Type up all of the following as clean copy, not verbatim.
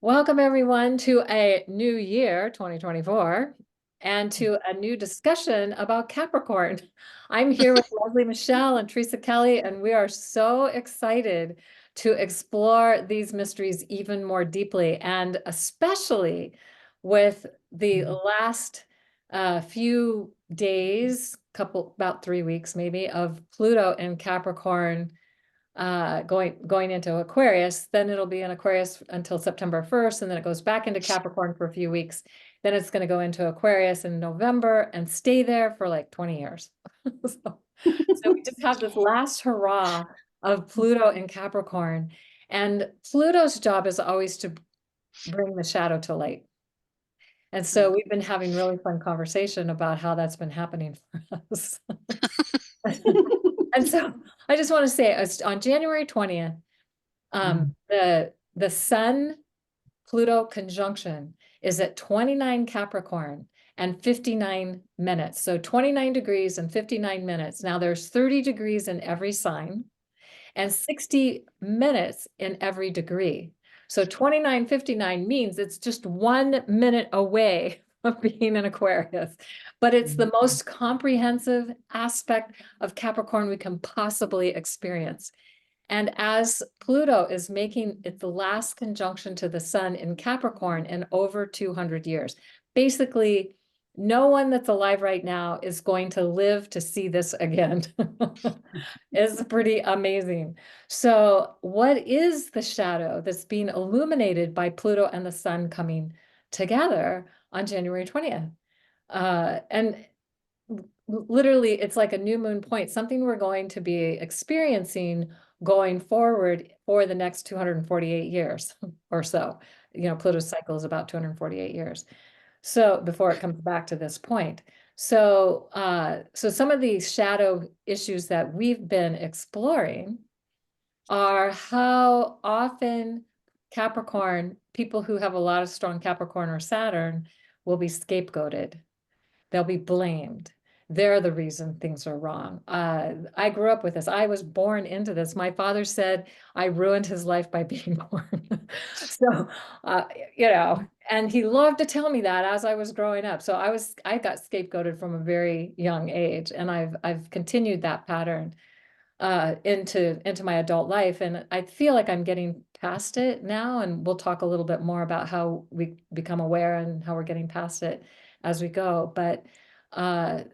Welcome everyone to a new year, 2024, and to a new discussion about Capricorn. I'm here with Leslie Michelle and Teresa Kelly, and we are so excited to explore these mysteries even more deeply, and especially with the last few days, about 3 weeks maybe, of Pluto in Capricorn going into Aquarius. Then it'll be in Aquarius until September 1st, and then it goes back into Capricorn for a few weeks. Then it's going to go into Aquarius in November and stay there for like 20 years. So we just have this last hurrah of Pluto in Capricorn. And Pluto's job is always to bring the shadow to light. And so we've been having really fun conversation about how that's been happening for us. And so I just want to say on January 20th, the Sun Pluto conjunction is at 29 Capricorn and 59 minutes. So 29 degrees and 59 minutes. Now there's 30 degrees in every sign and 60 minutes in every degree. So 29:59 means it's just 1 minute away from being an Aquarius, but it's the most comprehensive aspect of Capricorn we can possibly experience. And as Pluto is making it the last conjunction to the Sun in Capricorn in over 200 years, basically, no one that's alive right now is going to live to see this again. It's pretty amazing. So, what is the shadow that's being illuminated by Pluto and the Sun coming together on January 20th? And literally, it's like a new moon point, something we're going to be experiencing going forward for the next 248 years or so. Pluto's cycle is about 248 years. So before it comes back to this point. So some of these shadow issues that we've been exploring are how often Capricorn, people who have a lot of strong Capricorn or Saturn, will be scapegoated. They'll be blamed. They're the reason things are wrong. I grew up with this. I was born into this. My father said I ruined his life by being born. So, and he loved to tell me that as I was growing up. So I got scapegoated from a very young age, and I've continued that pattern into my adult life. And I feel like I'm getting past it now. And we'll talk a little bit more about how we become aware and how we're getting past it as we go. But I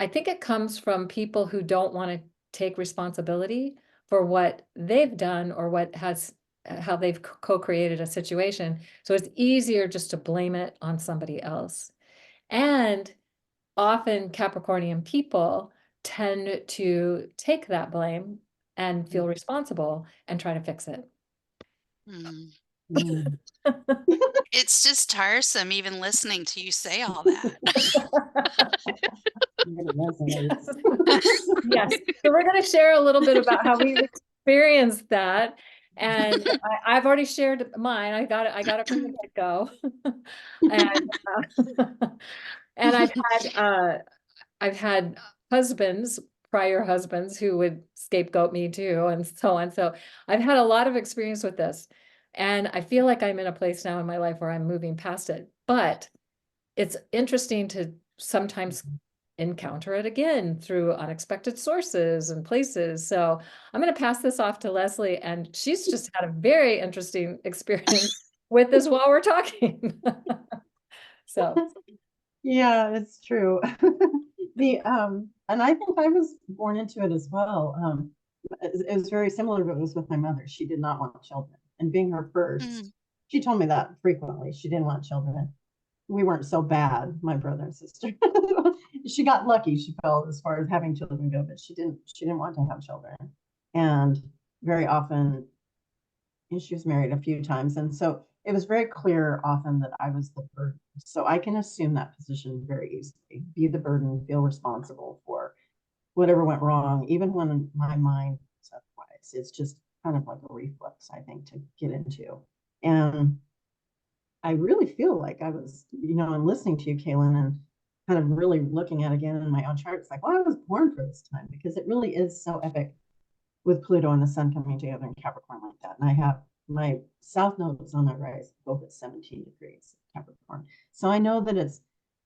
think it comes from people who don't want to take responsibility for what they've done or how they've co-created a situation. So it's easier just to blame it on somebody else. And often Capricornian people tend to take that blame and feel responsible and try to fix it. It's just tiresome even listening to you say all that. Yes. So we're going to share a little bit about how we've experienced that. And I've already shared mine. I got it from the get-go. And I've had prior husbands who would scapegoat me too, and so on. So I've had a lot of experience with this. And I feel like I'm in a place now in my life where I'm moving past it. But it's interesting to sometimes encounter it again through unexpected sources and places. So I'm going to pass this off to Leslie, and she's just had a very interesting experience with this while we're talking. So yeah, it's true. And I think I was born into it as well. It was very similar, but it was with my mother. She did not want children, and being her first, she told me that frequently. She didn't want children. We weren't so bad, my brother and sister. She got lucky, she felt, as far as having children go, but she didn't want to have children. And very often, she was married a few times, and so it was very clear often that I was the burden. So I can assume that position very easily, be the burden, feel responsible for whatever went wrong, even when my mind is otherwise. It's just kind of like a reflex, I think, to get into. And I really feel like I was, and listening to you, Kaylin, and kind of really looking at again in my own chart, it's like, well, I was born for this time, because it really is so epic with Pluto and the Sun coming together in Capricorn like that. And I have my south node is on my rise, both at 17 degrees Capricorn. So I know that it's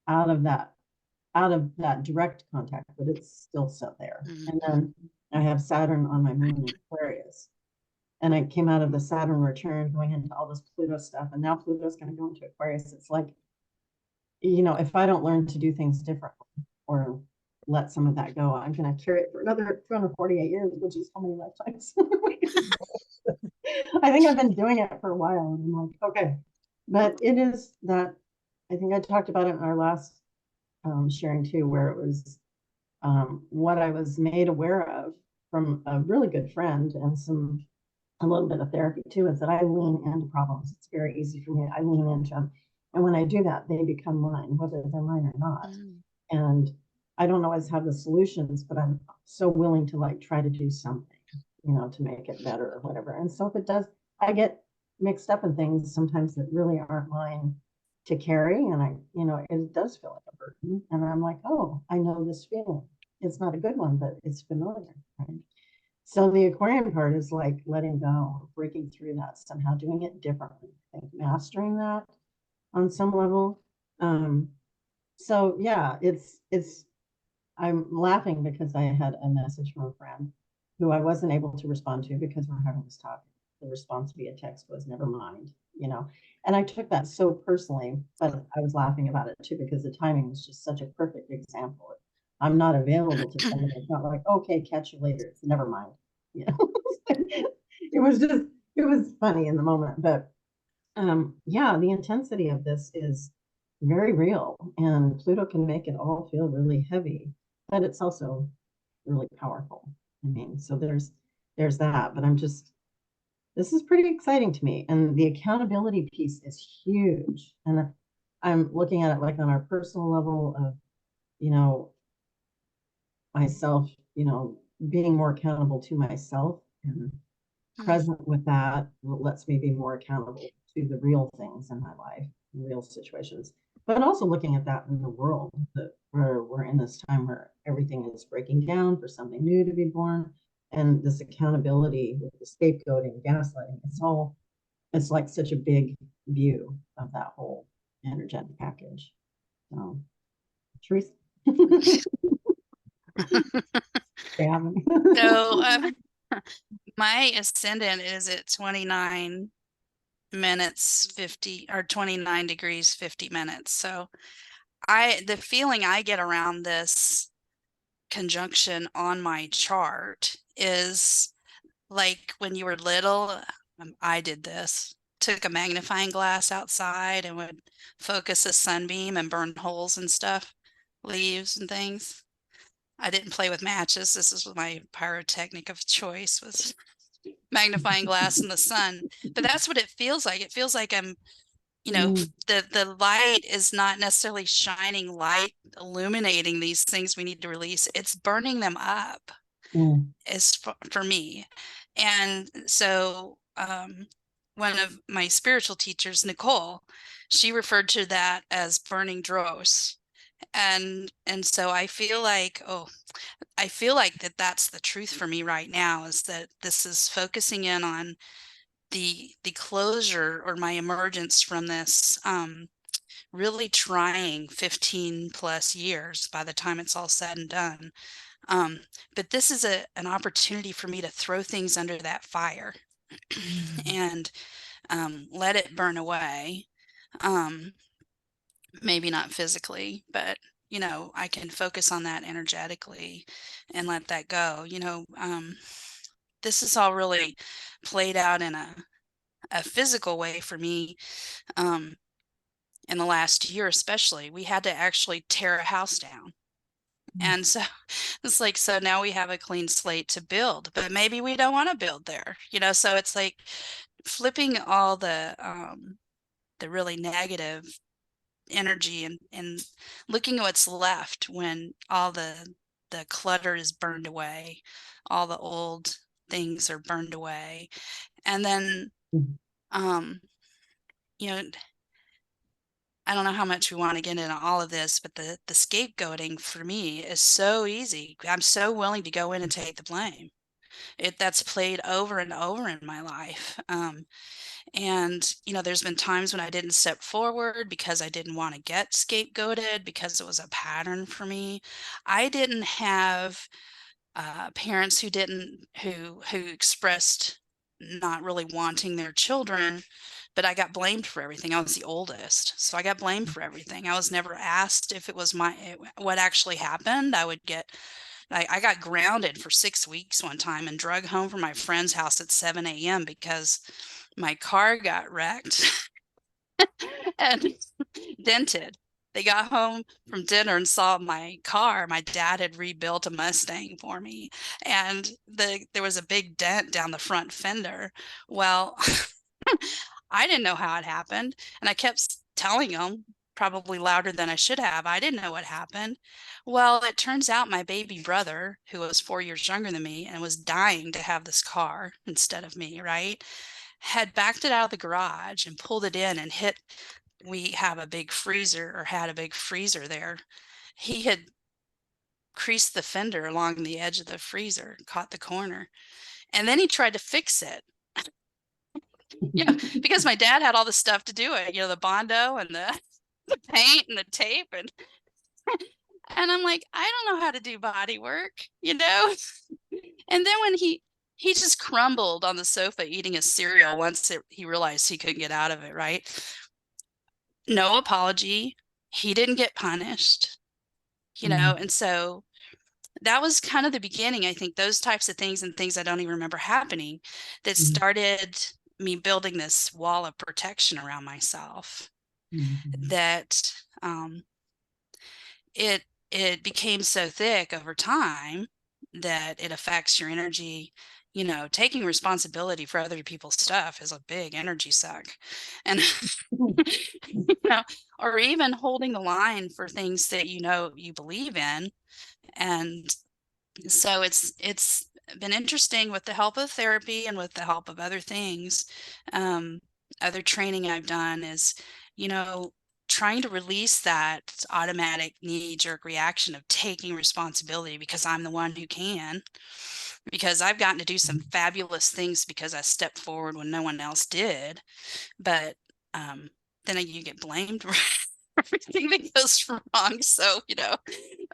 out of that direct contact, but it's still so there. And then I have Saturn on my moon in Aquarius. And I came out of the Saturn return going into all this Pluto stuff. And now Pluto's going to go into Aquarius. It's like, you know, if I don't learn to do things differently or let some of that go, I'm going to carry it for another 248 years, which is how many lifetimes? I think I've been doing it for a while. And I'm like, okay. But it is that, I think I talked about it in our last sharing too, where it was what I was made aware of from a really good friend and a little bit of therapy too, is that I lean into problems. It's very easy for me. I lean into them. And when I do that, they become mine, whether they're mine or not. And I don't always have the solutions, but I'm so willing to like try to do something, you know, to make it better or whatever. And so if it does, I get mixed up in things sometimes that really aren't mine to carry. And I, you know, it does feel like a burden. And I'm like, oh, I know this feeling. It's not a good one, but it's familiar. Right? So the Aquarian part is like letting go, breaking through that somehow, doing it differently, I think, mastering that on some level. So yeah, I'm laughing because I had a message from a friend who I wasn't able to respond to because we're having this talk. The response via text was never mind, you know. And I took that so personally, but I was laughing about it too because the timing was just such a perfect example. I'm not available to somebody. It's not like, okay, catch you later. It's never mind. You know, it was funny in the moment, but yeah, the intensity of this is very real, and Pluto can make it all feel really heavy, but it's also really powerful. I mean, so there's that, but this is pretty exciting to me, and the accountability piece is huge. And I'm looking at it like on our personal level of, you know, myself, you know, being more accountable to myself and present with that lets me be more accountable to the real things in my life, real situations. But also looking at that in the world, that we're in this time where everything is breaking down for something new to be born, and this accountability with the scapegoating, gaslighting, it's like such a big view of that whole energetic package. So, Teresa. So my ascendant is at 29 minutes 50 or 29 degrees 50 minutes. So the feeling I get around this conjunction on my chart is like when you were little. I did this, took a magnifying glass outside and would focus a sunbeam and burn holes and stuff, leaves and things. I didn't play with matches. This is my pyrotechnic of choice, was magnifying glass in the sun. But that's what it feels like. It feels like I'm, you know, the light is not necessarily shining light, illuminating these things we need to release. It's burning them up, is for me. And so one of my spiritual teachers, Nicole, she referred to that as burning dross. And so I feel like, that's the truth for me right now, is that this is focusing in on the closure or my emergence from this really trying 15 plus years by the time it's all said and done. But this is an opportunity for me to throw things under that fire and let it burn away. Maybe not physically, but you know, I can focus on that energetically and let that go. You know, this is all really played out in a physical way for me. In the last year, especially, we had to actually tear a house down. And so it's like, so now we have a clean slate to build, but maybe we don't want to build there, you know? So it's like flipping all the really negative energy and looking at what's left when all the clutter is burned away, all the old things are burned away. And then, you know, I don't know how much we want to get into all of this, but the scapegoating for me is so easy. I'm so willing to go in and take the blame. That's played over and over in my life. And, there's been times when I didn't step forward because I didn't want to get scapegoated because it was a pattern for me. I didn't have parents who expressed not really wanting their children, but I got blamed for everything. I was the oldest, so I got blamed for everything. I was never asked if it was what actually happened. I got grounded for 6 weeks one time and drug home from my friend's house at 7 a.m. because my car got wrecked and dented. They got home from dinner and saw my car. My dad had rebuilt a Mustang for me, and there was a big dent down the front fender. Well, I didn't know how it happened, and I kept telling them, probably louder than I should have. I didn't know what happened. Well, it turns out my baby brother, who was 4 years younger than me and was dying to have this car instead of me, right, had backed it out of the garage and pulled it in and hit. We have a big freezer, or had a big freezer there. He had creased the fender along the edge of the freezer, caught the corner, and then he tried to fix it. Because my dad had all the stuff to do it, the Bondo and the paint and the tape, and I'm like, I don't know how to do body work, And then when he just crumbled on the sofa eating his cereal once he realized he couldn't get out of it, right? No apology. He didn't get punished, and so that was kind of the beginning. I think those types of things and things I don't even remember happening that started me building this wall of protection around myself, that it became so thick over time that it affects your energy. Taking responsibility for other people's stuff is a big energy suck. And or even holding the line for things that you believe in. And so it's been interesting with the help of therapy and with the help of other things. Other training I've done is, trying to release that automatic knee-jerk reaction of taking responsibility because I'm the one who can. Because I've gotten to do some fabulous things because I stepped forward when no one else did. But then you get blamed for everything that goes wrong. So,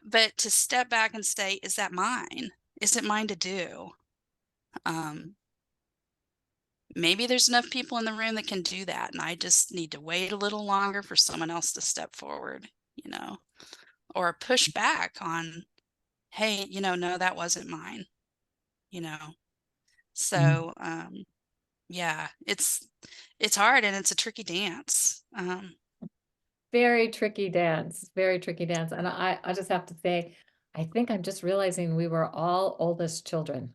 but to step back and say, is that mine? Is it mine to do? Maybe there's enough people in the room that can do that, and I just need to wait a little longer for someone else to step forward, or push back on, hey, no, that wasn't mine, So, yeah, it's hard and it's a tricky dance. Very tricky dance, very tricky dance. And I just have to say, I think I'm just realizing we were all oldest children.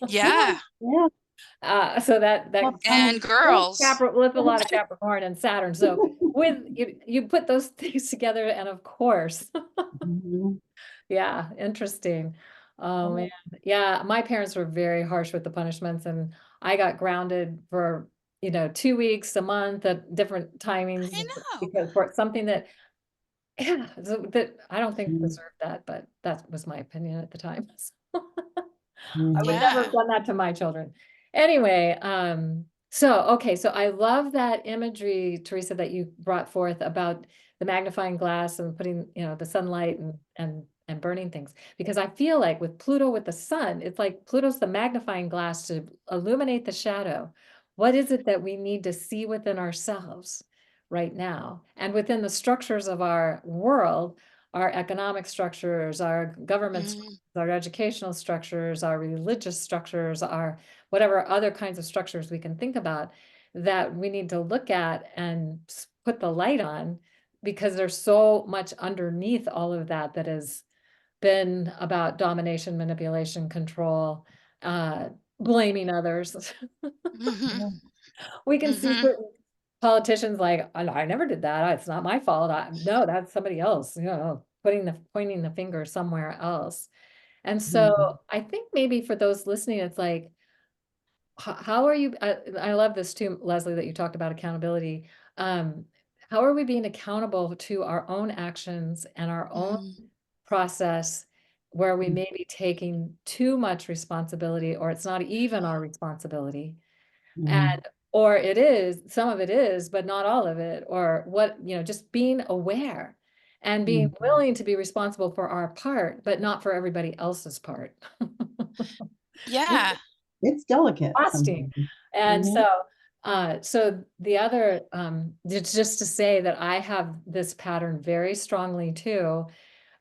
Yeah. Yeah. So that and girls with a lot of Capricorn and Saturn. So with you put those things together, and of course, yeah, interesting. Oh man, yeah, my parents were very harsh with the punishments, and I got grounded for 2 weeks, a month at different timings I know. because for something that that I don't think deserved that, but that was my opinion at the time. I would never have Yeah. done that to my children. Anyway, okay, so I love that imagery, Teresa, that you brought forth about the magnifying glass and putting, the sunlight and burning things. Because I feel like with Pluto, with the sun, it's like Pluto's the magnifying glass to illuminate the shadow. What is it that we need to see within ourselves right now? And within the structures of our world, our economic structures, our government structures, our educational structures, our religious structures, our whatever other kinds of structures we can think about, that we need to look at and put the light on, because there's so much underneath all of that that has been about domination, manipulation, control, blaming others. We can see certain politicians like, I never did that. It's not my fault. No, that's somebody else, pointing the finger somewhere else. And so I think maybe for those listening, it's like, how are you? I love this too, Leslie, that you talked about accountability. How are we being accountable to our own actions and our own process where we may be taking too much responsibility, or it's not even our responsibility. And or it is, some of it is, but not all of it, or what, just being aware and being willing to be responsible for our part, but not for everybody else's part. Yeah. It's delicate Exhausting. sometimes. And so the other, it's just to say that I have this pattern very strongly too.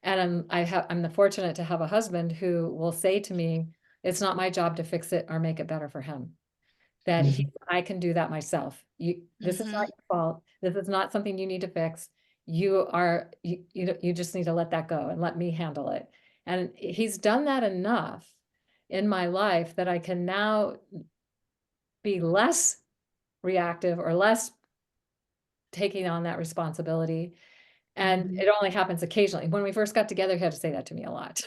And I'm fortunate to have a husband who will say to me, it's not my job to fix it or make it better for him. That I can do that myself. This is not your fault. This is not something you need to fix. You just need to let that go and let me handle it. And he's done that enough in my life that I can now be less reactive or less taking on that responsibility. And it only happens occasionally. When we first got together, he had to say that to me a lot.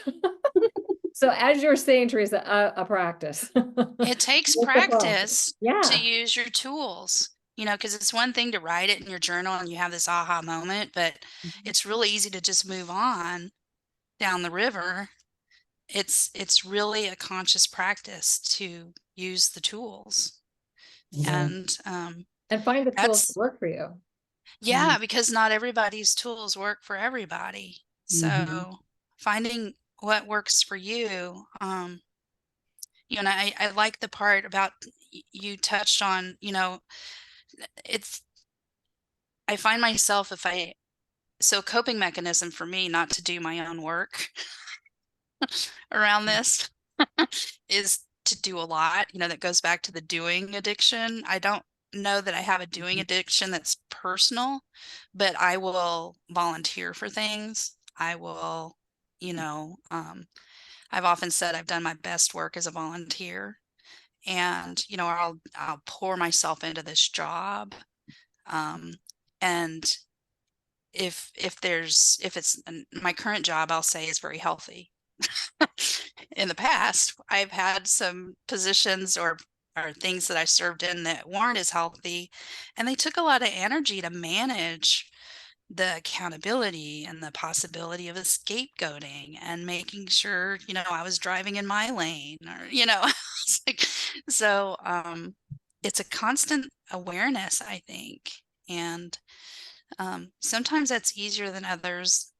So as you're saying, Teresa, a practice. It takes With the phone. practice to Yeah. use your tools, because it's one thing to write it in your journal and you have this aha moment, but it's really easy to just move on down the river. It's really a conscious practice to use the tools. And find the tools that that's, work for you. yeah, because not everybody's tools work for everybody. So finding what works for you, and I like the part about you touched on, I find myself so coping mechanism for me not to do my own work around this is to do a lot, that goes back to the doing addiction. I don't know that I have a doing addiction that's personal, but I will volunteer for things. I will, I've often said I've done my best work as a volunteer, and I'll pour myself into this job, and if it's my current job, I'll say is very healthy. In the past, I've had some positions or things that I served in that weren't as healthy, and they took a lot of energy to manage the accountability and the possibility of a scapegoating and making sure, I was driving in my lane, or, it's like, so it's a constant awareness, I think. And sometimes that's easier than others,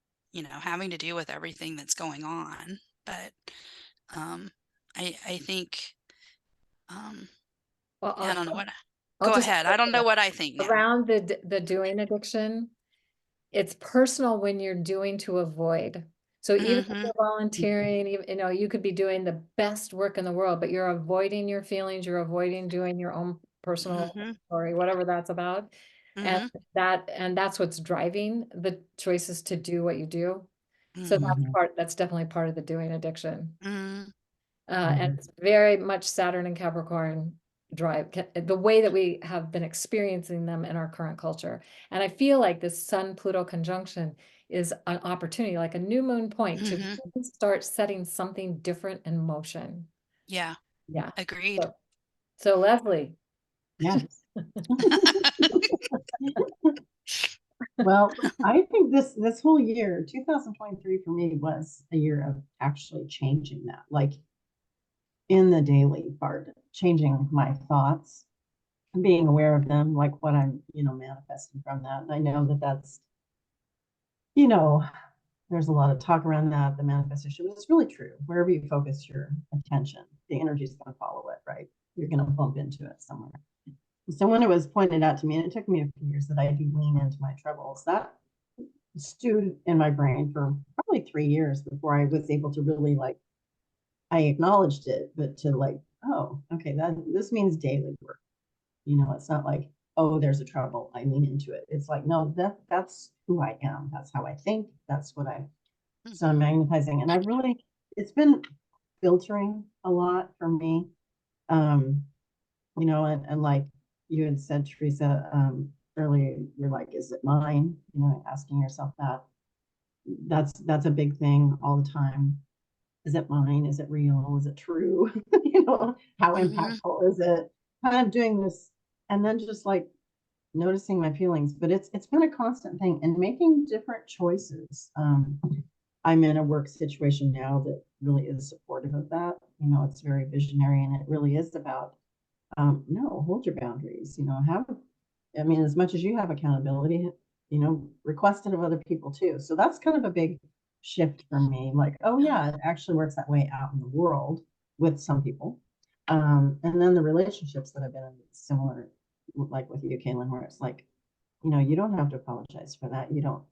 having to deal with everything that's going on. But I think, Well, I don't know what, I'll go just ahead. I don't know what I think now. around the doing addiction. It's personal when you're doing to avoid. So even if you're volunteering, even, you could be doing the best work in the world, but you're avoiding your feelings, you're avoiding doing your own personal story, whatever that's about. And that's what's driving the choices to do what you do. So that's definitely part of the doing addiction. And it's very much Saturn and Capricorn drive, the way that we have been experiencing them in our current culture. And I feel like this Sun Pluto conjunction is an opportunity, like a new moon point, to start setting something different in motion. Yeah. Yeah. Agreed. So Leslie. Yes. Well, I think this whole year, 2023 for me, was a year of actually changing that, like in the daily part, changing my thoughts, being aware of them, like what I'm, manifesting from that. And I know that that's, there's a lot of talk around that, the manifestation, but it's really true. Wherever you focus your attention, the energy is going to follow it, right? You're going to bump into it somewhere. So when it was pointed out to me, and it took me a few years that I do lean into my troubles, that stewed in my brain for probably 3 years before I was able to really I acknowledged it, but to oh, okay, this means daily work. It's not like, oh, there's a trouble, I lean into it. It's like, no, that's who I am. That's how I think. That's what so I'm magnetizing. And it's been filtering a lot for me. And like you had said, Teresa, earlier, you're like, is it mine? Asking yourself that. That's a big thing all the time. Is it mine? Is it real? Is it true? How impactful is it? Kind of doing this, and then just noticing my feelings. But it's been a constant thing, and making different choices. I'm in a work situation now that really is supportive of that. You know, it's very visionary, and it really is about, no, hold your boundaries, you know, I mean, as much as you have accountability, you know, request it of other people too. So that's kind of a big shift for me. Like, oh yeah, it actually works that way out in the world with some people. And then the relationships that I've been in, similar, like with you, Kaylin, where it's like, you know, you don't have to apologize for that. You don't.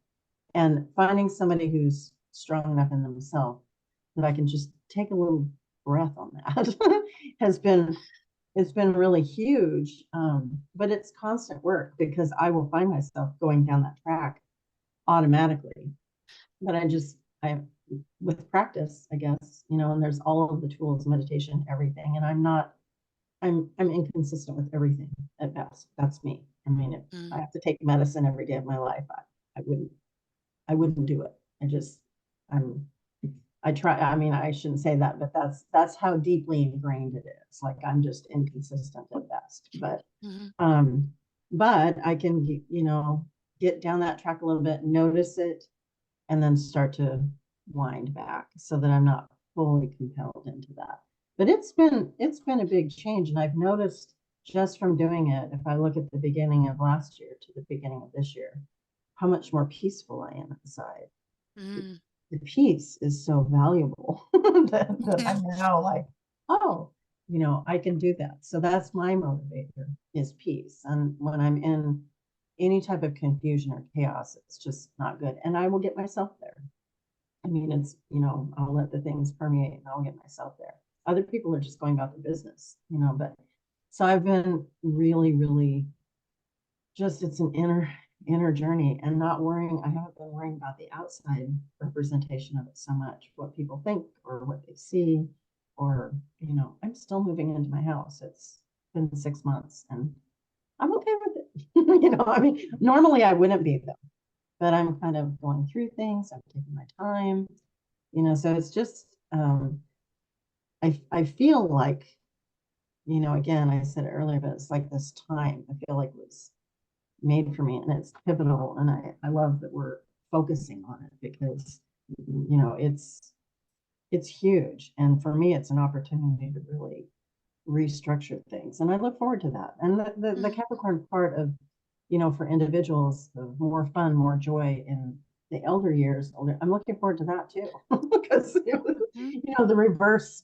And finding somebody who's strong enough in themselves that I can just take a little breath on that has been, it's been really huge. But it's constant work because I will find myself going down that track automatically. But I, with practice, I guess, you know, and there's all of the tools, meditation, everything. And I'm inconsistent with everything at best. That's me. I mean, if I have to take medicine every day of my life, I wouldn't do it. I'm, I try, I mean, I shouldn't say that, but that's how deeply ingrained it is. Like, I'm just inconsistent at best, but I can, you know, get down that track a little bit, notice it, and then start to wind back so that I'm not fully compelled into that. But it's been a big change. And I've noticed just from doing it, if I look at the beginning of last year to the beginning of this year, how much more peaceful I am inside. The peace is so valuable that I'm now like, oh, you know, I can do that. So that's my motivator, is peace. And when I'm in any type of confusion or chaos, it's just not good. And I will get myself there. I mean, it's, you know, I'll let the things permeate and I'll get myself there. Other people are just going about their business, you know, but so I've been really, really just, it's an inner journey, and not worrying. I haven't been worrying about the outside representation of it so much, what people think or what they see, or, you know, I'm still moving into my house. It's been 6 months and I'm okay with it. You know, I mean, normally I wouldn't be though, but I'm kind of going through things. I'm taking my time, you know, so it's just, I feel like, you know, again, I said it earlier, but it's like this time, I feel like it was made for me, and it's pivotal. And I love that we're focusing on it because, you know, it's huge. And for me, it's an opportunity to really restructure things. And I look forward to that. And the Capricorn part of, you know, for individuals, the more fun, more joy in the elder years, I'm looking forward to that too. Because, you know, the reverse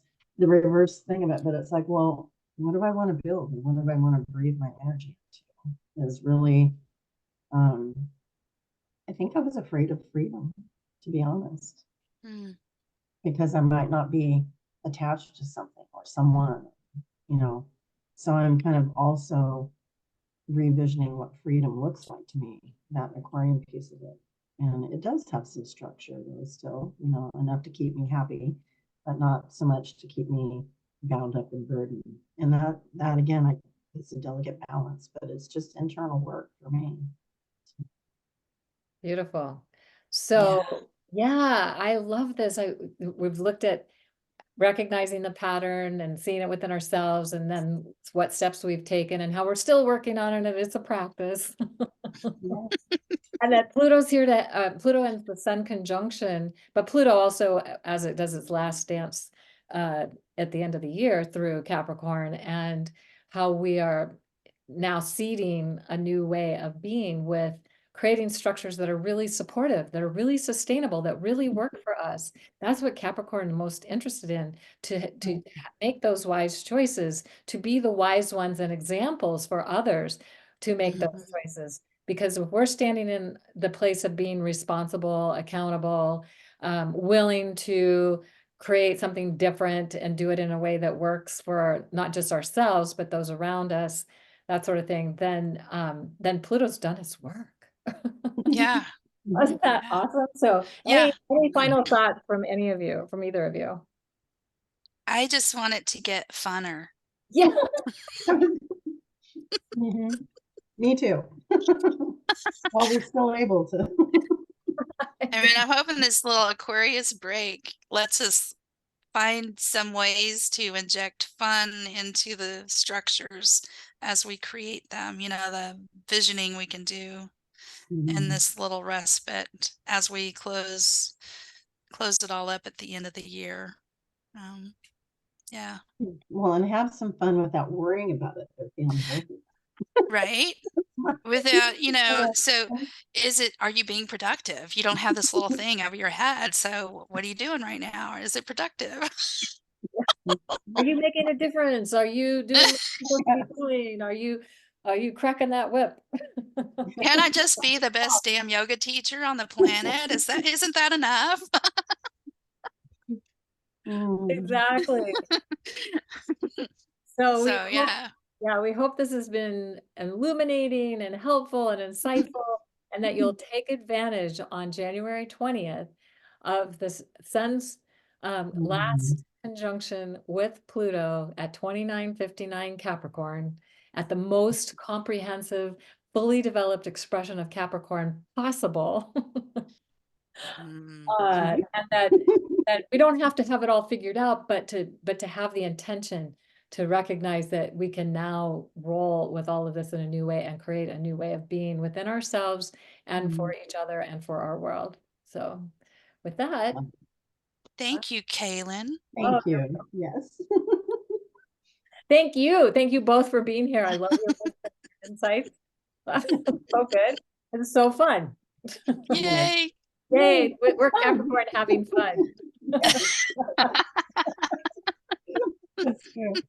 thing of it. But it's like, well, what do I want to build? And what do I want to breathe my energy into? Is really, I think I was afraid of freedom, to be honest, because I might not be attached to something or someone, you know. So I'm kind of also revisioning what freedom looks like to me, that Aquarian piece of it. And it does have some structure though, still, you know, enough to keep me happy, but not so much to keep me bound up and burdened. And that again, it's a delicate balance, but it's just internal work for me. Beautiful. So yeah, I love this. We've looked at recognizing the pattern and seeing it within ourselves, and then what steps we've taken and how we're still working on it. And it's a practice. And that Pluto's here to Pluto and the Sun conjunction, but Pluto also, as it does its last dance at the end of the year through Capricorn, and how we are now seeding a new way of being with creating structures that are really supportive, that are really sustainable, that really work for us. That's what Capricorn is most interested in, to make those wise choices, to be the wise ones and examples for others to make those choices. Because if we're standing in the place of being responsible, accountable, willing to create something different and do it in a way that works for not just ourselves, but those around us, that sort of thing, then Pluto's done its work. Yeah. Wasn't that awesome? So any final thoughts from either of you? I just want it to get funner. Yeah. Me too. While we're still able to. I mean, I'm hoping this little Aquarius break lets us find some ways to inject fun into the structures as we create them, you know, the visioning we can do in this little respite as we close close it all up at the end of the year. Yeah. Well, and have some fun without worrying about it. They're feeling guilty. Right. Without, so are you being productive? You don't have this little thing over your head. So what are you doing right now? Is it productive? Are you making a difference? Are you doing what you're supposed to be doing? Are you cracking that whip? Can I just be the best damn yoga teacher on the planet? Isn't that enough? Exactly. So So we hope this has been illuminating and helpful and insightful, and that you'll take advantage on January 20th of the Sun's last conjunction with Pluto at 2959 Capricorn, at the most comprehensive, fully developed expression of Capricorn possible. And that we don't have to have it all figured out, but to have the intention to recognize that we can now roll with all of this in a new way and create a new way of being within ourselves and for each other and for our world. So with that, thank you, Kaylin. Thank you. Yes. Thank you both for being here. I love your insights. So good. It's so fun. Yay. Yay, we're Capricorn having fun. That's good.